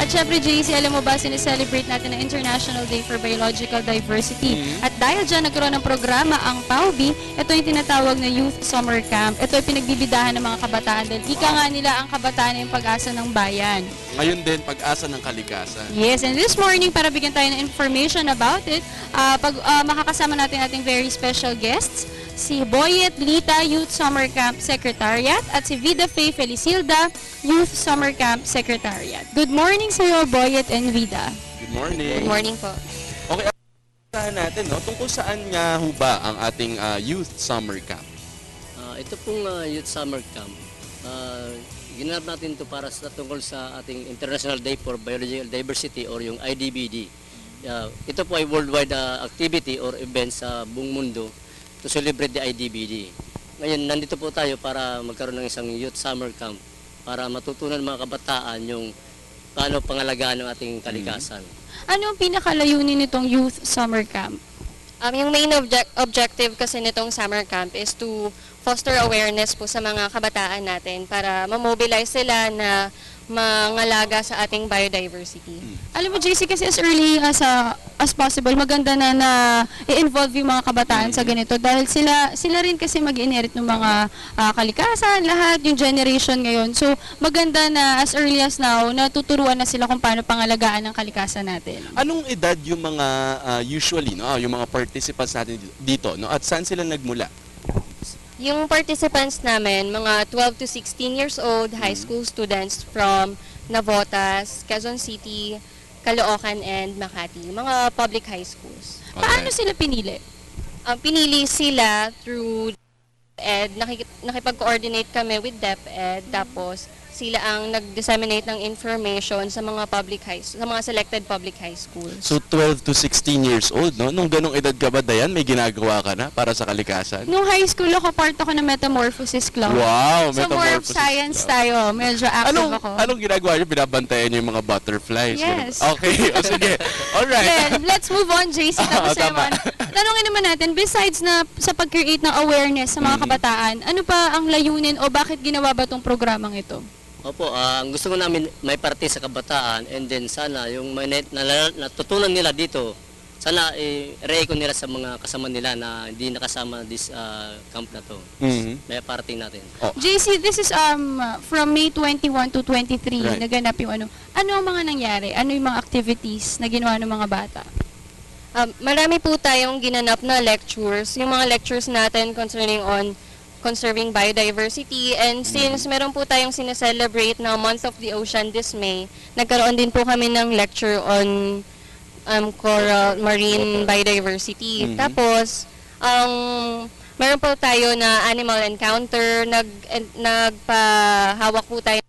At syempre, JC, alam mo ba, sineselebrate natin ang International Day for Biological Diversity. At dahil dyan, nagkaroon ng programa ang PAUB, ito yung tinatawag na Youth Summer Camp. Ito yung pinagbibidahan ng mga kabataan dahil ika nga nila ang kabataan ay yung pag-asa ng bayan. Ngayon din, pag-asa ng kalikasan. Yes, and this morning, para bigyan tayo ng information about it, makakasama natin ating very special guests, si Boyet Lita, Youth Summer Camp Secretariat, at si Vida Faye Felicilda, Youth Summer Camp Secretariat. Good morning sa iyo, Boyet and Vida. Good morning. Good morning po. Okay, asahan natin, no? Tungkol saan nga ho ba ang ating Youth Summer Camp? Ito pong Youth Summer Camp, ginanap natin ito para tungkol sa ating International Day for Biological Diversity or yung IDBD. Ito po ay worldwide activity or event sa buong mundo to celebrate the IDBD. Ngayon, nandito po tayo para magkaroon ng isang Youth Summer Camp para matutunan mga kabataan yung paano pangalagaan ng ating kalikasan. Ano ang pinakalayunin nitong Youth Summer Camp? Yung main objective kasi nitong summer camp is to foster awareness po sa mga kabataan natin para ma-mobilize sila na mangalaga sa ating biodiversity. Alam mo, JC, kasi as early as possible, maganda na i-involve yung mga kabataan sa ganito dahil sila rin kasi mag-inherit ng mga kalikasan, lahat, yung generation ngayon. So, maganda na as early as now, natuturuan na sila kung paano pangalagaan ng kalikasan natin. Anong edad yung mga usually, no? Yung mga participants natin dito, no? At saan sila nagmula? Yung participants namin, mga 12 to 16 years old, high school students from Navotas, Quezon City, Caloocan, and Makati. Mga public high schools. Paano sila pinili? Pinili sila through DepEd, nakipag-coordinate kami with DepEd, tapos sila ang nag-disseminate ng information sa mga sa mga selected public high schools. So, 12 to 16 years old, no? Nung ganong edad ka ba, Dayan, may ginagawa ka na para sa kalikasan? Nung high school ako, part ako ng Metamorphosis Club. Wow, So, more of Metamorphosis science Club. tayo. Medyo active ako. Anong ginagawa niyo? Binabantayan niyo yung mga butterflies? Yes. Okay, o sige. Alright. Then, let's move on, JC. Tapos Tama. naman, tanungin naman natin, besides na sa pag-create ng awareness sa mga kabataan, ano pa ang layunin o bakit ginawa ba itong programang ito? Opo, ang gusto ko namin may parte sa kabataan and then sana yung may natutunan nila dito, sana i-re-echo nila sa mga kasama nila na hindi nakasama this camp na to. May parte natin. JC, this is from May 21 to 23 Right. naganap yung ano. Ano ang mga nangyari? Ano yung mga activities na ginawa ng mga bata? Marami po tayong ginanap na lectures. Yung mga lectures natin concerning on conserving biodiversity, and since meron po tayong sineselebrate na Month of the Ocean this May, nagkaroon din po kami ng lecture on coral marine biodiversity. Tapos, meron po tayo na animal encounter, nagpahawak po tayo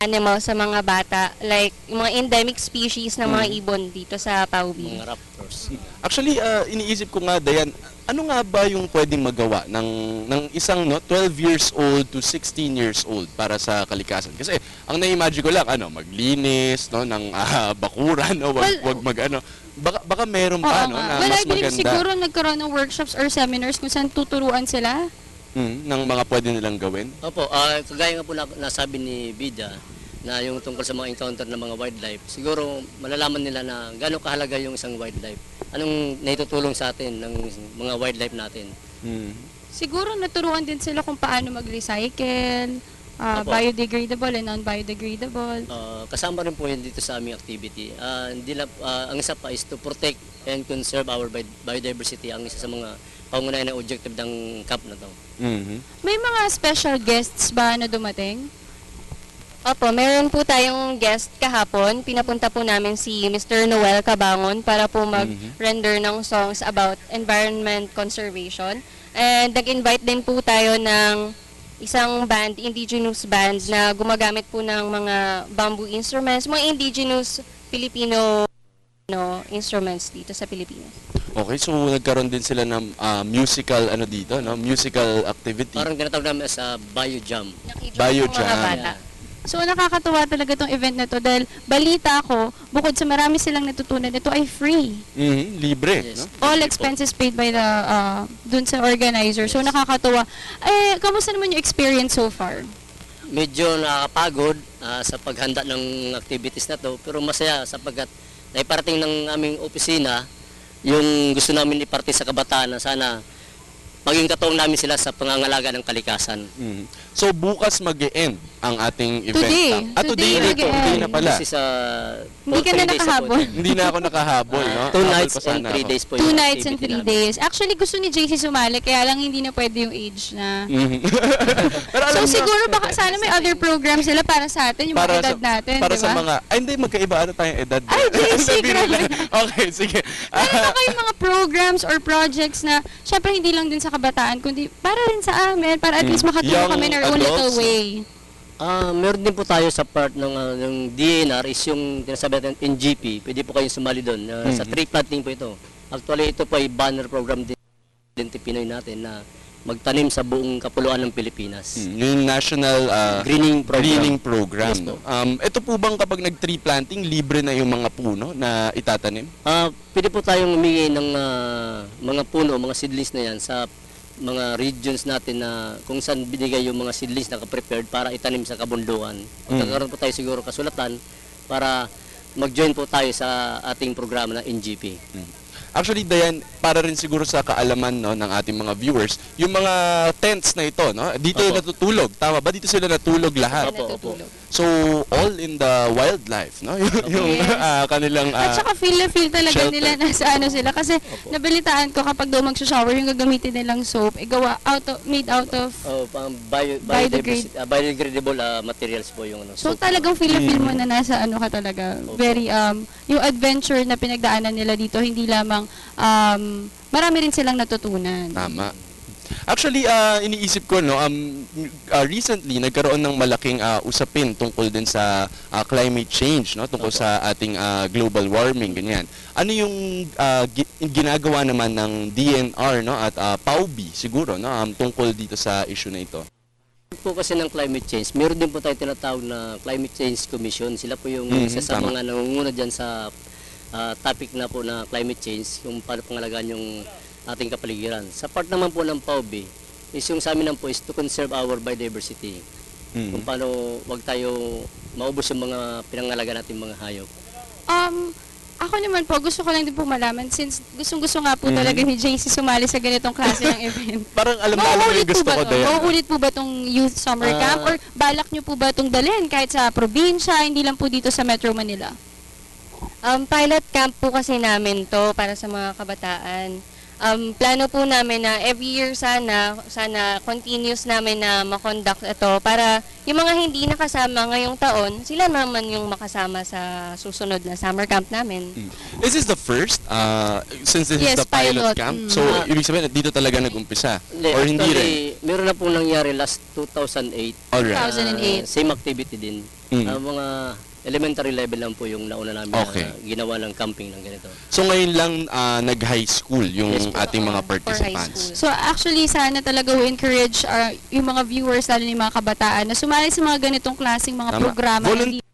animal sa mga bata, like yung mga endemic species ng mga ibon dito sa PAUB. Mga raptors. Actually, iniisip ko nga, Dayan, ano nga ba yung pwedeng magawa ng isang 12 years old to 16 years old para sa kalikasan? Kasi ang na-imagine ko lang, maglinis ng bakuran, wag mag-ano. Baka meron pa, na Well, mas I believe maganda siguro nagkaroon ng workshops or seminars kung saan tuturuan sila. ng mga pwede nilang gawin. Opo, kagaya nga po nasabi ni Vida na yung tungkol sa mga encounter ng mga wildlife, siguro malalaman nila na gaano kahalaga yung isang wildlife. Anong naitutulong sa atin ng mga wildlife natin. Siguro naturuan din sila kung paano mag-recycle, biodegradable and non-biodegradable. Kasama rin po yun dito sa aming activity. Ang isa pa is to protect and conserve our biodiversity. Ang isa sa mga pangunahin na objective ng camp na to. May mga special guests ba na dumating? Opo, meron po tayong guest kahapon. Pinapunta po namin si Mr. Noel Cabangon para po mag-render ng songs about environment conservation. And nag-invite din po tayo ng isang band, indigenous band, na gumagamit po ng mga bamboo instruments, mga indigenous Filipino instruments dito sa Pilipinas. Okay, so nagkaroon din sila ng musical dito, musical activity. Parang tinatawag namin as biojam. Biojam. Mga bata. So nakakatuwa talaga itong event na to dahil balita ko, bukod sa marami silang natutunan, ito ay free. Libre. Yes. All expenses paid by the dun sa organizer. So nakakatuwa. Kamusta naman yung experience so far? Medyo nakakapagod sa paghanda ng activities na to. Pero masaya sapagkat naiparating ng aming opisina yung gusto namin iparte sa kabataan na sana maging katuwang namin sila sa pangangalaga ng kalikasan. So bukas mag-e-end ang ating event. Today. Today Today na ito. mag-e-end. Today na pala. This is Hindi ka na 3 days na po nakahabol. ito. Hindi na ako nakahabol, no? 2 Habol nights pa and sana 3 ako. days po 2 yung nights and activity 3 namin. days. Actually, gusto ni JC sumali, kaya lang hindi na pwede yung age na. Mhm. Pero So alam nyo, siguro baka sana may other program sila para sa atin, yung mga edad natin, para di sa ba? mga, ay hindi, magkaiba ata tayong edad. Ay, JC, Biro grabe. lang. Okay, sige. Meron ba kayong mga programs or projects na, syempre hindi lang din sa kabataan, kundi para rin sa amin, para at least makatulong Young kami in our own little adults, way. Meron din po tayo sa part ng DNR is yung tinasabi natin NGP. Pwede po kayong sumali doon. Sa tree planting po ito. Actually, ito po ay banner program din Pinoy natin na magtanim sa buong kapuluan ng Pilipinas. Yung National Greening Program. Greening Program. Yes po. Ito po bang kapag nag-tree planting, libre na yung mga puno na itatanim? Pwede po tayong humingi ng mga puno, mga seedlings na yan sa mga regions natin na kung saan binigay yung mga seedlings na prepared para itanim sa kabundukan. Magkakaroon po tayo siguro kasulatan para mag-join po tayo sa ating programa na NGP. Actually, Dayan, para rin siguro sa kaalaman no, ng ating mga viewers, yung mga tents na ito, no, dito Opo. natutulog. Tama ba? Dito sila natulog lahat. Opo. So, all in the wildlife, no? yung Yes. kanilang At saka feel na feel talaga shelter. nila nasa ano sila. Kasi nabalitaan ko kapag daw mag-shower, yung gagamitin nilang soap, gawa made out of... Pang biodegradable materials po yung ano. So talagang feel na feel mo na nasa ano ka talaga. Very, yung adventure na pinagdaanan nila dito, hindi lamang, marami rin silang natutunan. Tama. Actually, iniisip ko, no, recently, nagkaroon ng malaking usapin tungkol din sa climate change, no, tungkol sa ating global warming, ganyan. Ano yung ginagawa naman ng DNR, no, at PAUB, siguro, no, tungkol dito sa issue na ito? Po kasi ng climate change, meron din po tayo tinatawag na Climate Change Commission. Sila po yung isa sa tama. mga nangunguna dyan sa topic na po na climate change, yung paano pangalagaan yung ating kapaligiran. Sa part naman po ng PAUB, is yung sa amin po is to conserve our biodiversity. Kung paano wag tayo maubos yung mga pinangalagaan natin mga hayop. Ako naman po, gusto ko lang din po malaman, since gustong-gusto nga po talaga ni JC sumali sa ganitong klase ng event. Parang alam mo yung gusto ko, Dayan. Mauulit po ba itong youth summer camp? Or balak nyo po ba itong dalhin kahit sa probinsya, hindi lang po dito sa Metro Manila? Pilot camp po kasi namin to para sa mga kabataan. Plano po namin na every year sana continuous namin na makonduct ito para yung mga hindi nakasama ngayong taon, sila naman yung makasama sa susunod na summer camp namin. Is this the first? Since this Yes, is the pilot pilot. camp, so ibig sabihin, dito talaga nag-umpisa? Or hindi rin? Actually, meron na po nangyari last 2008. Alright. 2008. Same activity din. Mga elementary level lang po yung nauna namin Okay. na ginawa ng camping ng ganito. So ngayon lang nag-high school yung Yes, po. ating mga For high participants. school. So actually, sana talaga we encourage yung mga viewers, lalo yung mga kabataan, na sumali sa mga ganitong klaseng mga Tama. programa. Volunteer.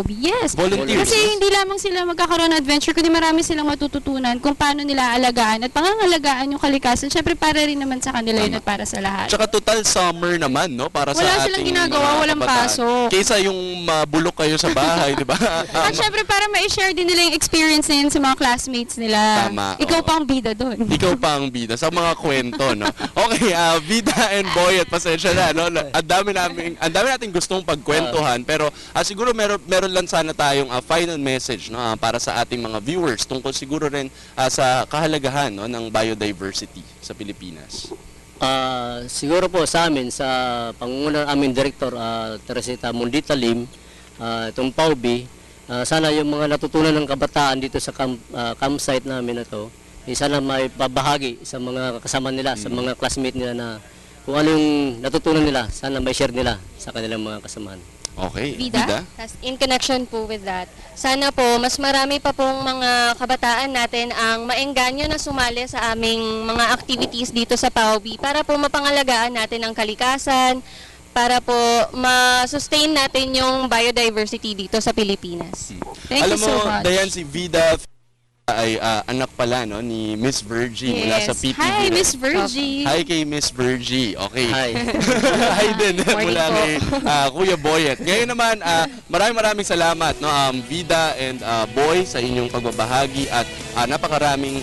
Yes. Volunteers. Kasi hindi lamang sila magkakaroon ng adventure, kundi marami silang matututunan kung paano nila alagaan at pangangalagaan yung kalikasan. Siyempre, para rin naman sa kanila yun at para sa lahat. Tsaka total summer naman, no? Para sa Wala ating silang ginagawa, mga walang kabataan. pasok. Kaysa yung mabulok kayo sa bahay, di ba? At syempre, para ma-share din nila yung experience na yun sa mga classmates nila. Tama, Ikaw oo. pa ang bida doon. Ikaw pa ang bida sa mga kwento, no? Okay, Vida and Boy, at pasensya na, no? Ang dami nating gustong pagkwentuhan, pero siguro meron lang sana tayong final message, no, para sa ating mga viewers tungkol siguro rin sa kahalagahan, no, ng biodiversity sa Pilipinas. Siguro po sa amin, sa pangunguna ng aming Director, Teresita Mundita Lim, itong PAUB, sana yung mga natutunan ng kabataan dito sa campsite namin na to, sana may babahagi sa mga kasama nila, sa mga classmate nila na kung ano yung natutunan nila, sana may share nila sa kanilang mga kasamahan. Okay, Vida? Tas in connection po with that, sana po mas marami pa pong mga kabataan natin ang maengganyo na sumali sa aming mga activities dito sa PAUB para po mapangalagaan natin ang kalikasan, para po ma-sustain natin yung biodiversity dito sa Pilipinas. Thank Alam you so mo, much. Dayan, si Vida ay anak pala no ni Miss Virgie mula sa PTV. Hi, Red. Miss Virgie. Hi kay Miss Virgie. Okay. Hi. Hi din Morning mula po. kay Kuya Boyet. Ngayon naman, maraming salamat no Vida and Boy sa inyong pagbabahagi at napakaraming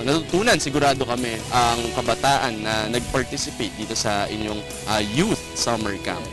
natutunan sigurado kami ang kabataan na nag-participate dito sa inyong youth summer camp.